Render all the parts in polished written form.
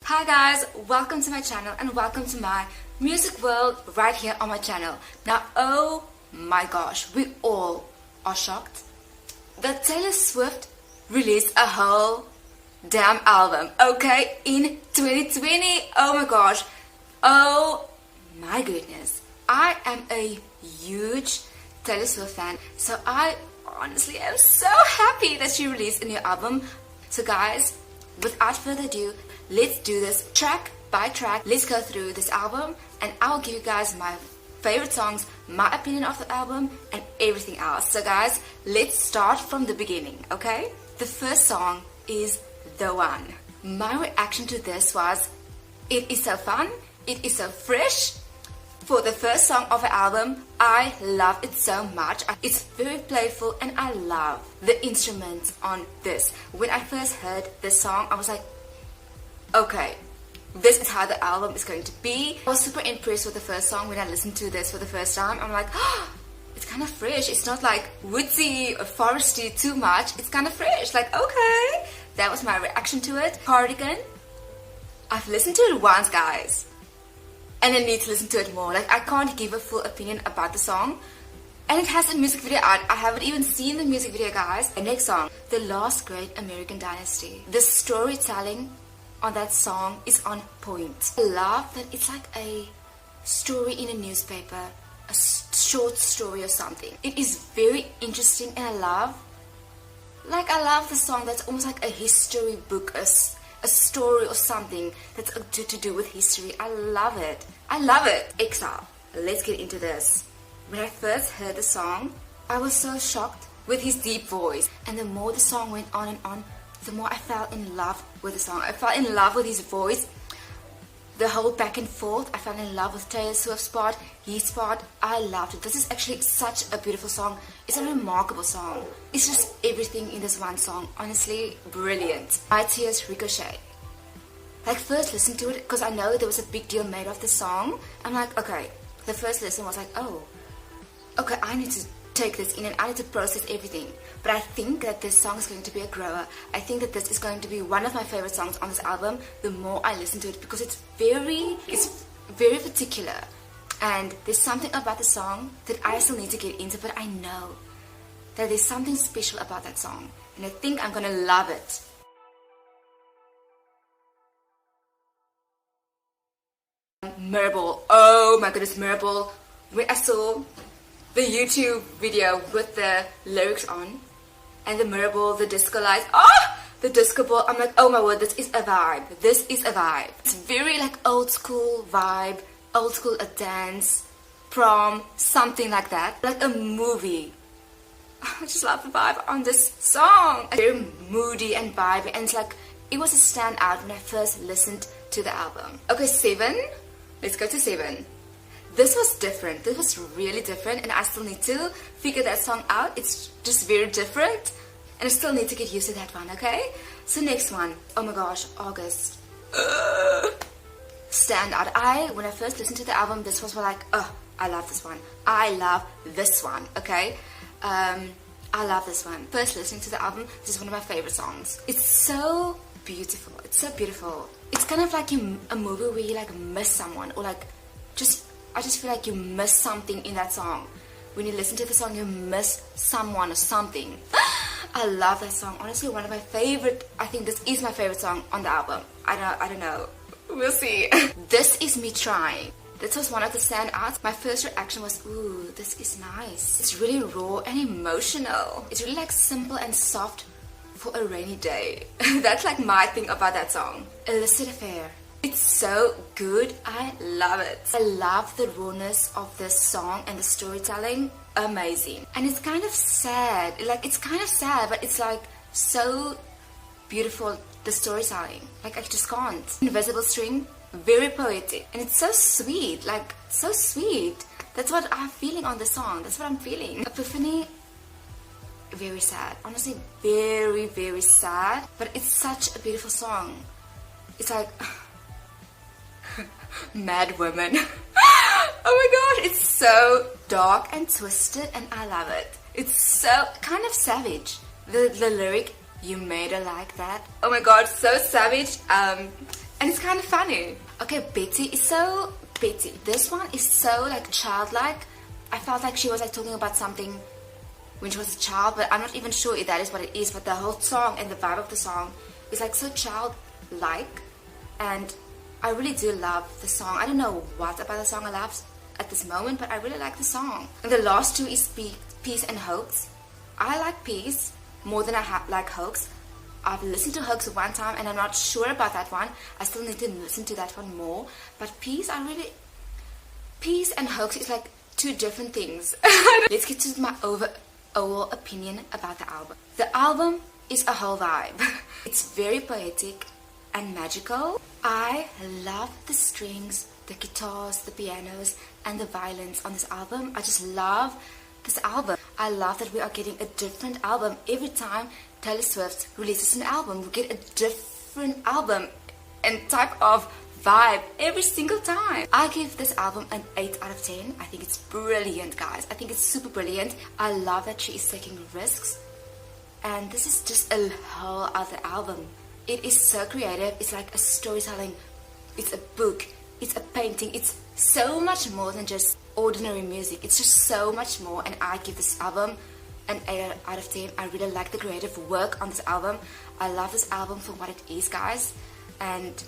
Hi guys, welcome to my channel and welcome to my music world right here on my channel. Now, oh my gosh, we all are shocked that Taylor Swift released a whole damn album, okay, in 2020. Oh my gosh, oh my goodness. I am a huge Taylor Swift fan, so I honestly am so happy that she released a new album. So guys, without further ado, let's do this track by track. Let's go through this album and I'll give you guys my favorite songs, my opinion of the album and everything else. So guys, let's start from the beginning, okay? The first song is The One. My reaction to this was, it is so fun, it is so fresh. For the first song of the album, I love it so much. It's very playful and I love the instruments on this. When I first heard this song, I was like, okay, this is how the album is going to be. I was super impressed with the first song when I listened to this for the first time. I'm like, oh, it's kind of fresh. It's not like woodsy or foresty too much. It's kind of fresh. Like, okay. That was my reaction to it. Cardigan. I've listened to it once, guys. And I need to listen to it more. Like, I can't give a full opinion about the song. And it has a music video out. I haven't even seen the music video, guys. The next song, The Last Great American Dynasty. The storytelling on that song is on point. I love that it's like a story in a newspaper, a short story or something. It is very interesting and I love the song that's almost like a history book, a story or something that's to do with history. I love it. I love it. Exile. Let's get into this. When I first heard the song, I was so shocked with his deep voice. And the more the song went on and on, the more I fell in love with the song. I fell in love with his voice. The whole back and forth. I fell in love with Taylor Swift's part, his part. I loved it. This is actually such a beautiful song. It's a remarkable song. It's just everything in this one song. Honestly, brilliant. My Tears Ricochet. Like, first listen to it because I know there was a big deal made of the song. I'm like, okay. The first listen was like, oh, okay, I need to take this in and I need to process everything. But I think that this song is going to be a grower. I think that this is going to be one of my favorite songs on this album the more I listen to it, because it's very particular. And there's something about the song that I still need to get into, but I know that there's something special about that song. And I think I'm gonna love it. Marble. Oh my goodness, Marble. When I saw the YouTube video with the lyrics on and the marble, the disco lights, the disco ball, I'm like, oh my word, this is a vibe. This is a vibe. It's very like old school vibe, old school, a dance, prom, something like that, like a movie. I just love the vibe on this song. Very moody and vibey, and it's like, it was a standout when I first listened to the album. Okay, 7. Let's go to 7. This was different. This was really different, and I still need to figure that song out. It's just very different, and I still need to get used to that one, okay? So next one. Oh my gosh, August. Stand out. When I first listened to the album, this was like, I love this one. I love this one, okay? I love this one. First listening to the album, this is one of my favorite songs. It's so beautiful. It's so beautiful. It's kind of like a movie where you like miss someone, or like I just feel like you miss something in that song. When you listen to the song, you miss someone or something. I love that song. Honestly, one of my favorite, I think this is my favorite song on the album. I don't know. We'll see. This Is Me Trying. This was one of the standouts. My first reaction was, ooh, this is nice. It's really raw and emotional. It's really like simple and soft for a rainy day. That's like my thing about that song. Illicit Affair. It's so good. I love it. I love the rawness of this song and the storytelling. Amazing. And it's kind of sad. Like, it's kind of sad, but it's like so beautiful, the storytelling. Like, I just can't. Invisible String, very poetic. And it's so sweet. Like, so sweet. That's what I'm feeling on the song. That's what I'm feeling. Epiphany, very sad. Honestly, very, very sad. But it's such a beautiful song. It's like... Mad Woman. Oh my gosh, it's so dark and twisted and I love it. It's so kind of savage. The lyric, you made her like that. Oh my god, so savage. and it's kind of funny. Okay, Bitsy. This one is so like childlike. I felt like she was like talking about something when she was a child, but I'm not even sure if that is what it is. But the whole song and the vibe of the song is like so childlike, and I really do love the song. I don't know what about the song I love at this moment, but I really like the song. And the last two is Peace and Hoax. I like Peace more than I like Hoax. I've listened to Hoax one time and I'm not sure about that one. I still need to listen to that one more. But Peace and Hoax is like two different things. Let's get to my overall opinion about the album. The album is a whole vibe. It's very poetic and magical. I love the strings, the guitars, the pianos, and the violins on this album. I just love this album. I love that we are getting a different album every time Taylor Swift releases an album. We get a different album and type of vibe every single time. I give this album an 8 out of 10. I think it's brilliant, guys. I think it's super brilliant. I love that she is taking risks, and this is just a whole other album. It is so creative. It's like a storytelling. It's a book. It's a painting. It's so much more than just ordinary music. It's just so much more, and I give this album an 8 out of 10. I really like the creative work on this album. I love this album for what it is, guys, and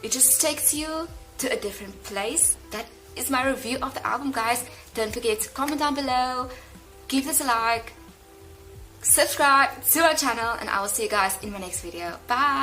it just takes you to a different place. That is my review of the album, guys. Don't forget to comment down below, give this a like, subscribe to our channel, and I will see you guys in my next video. Bye!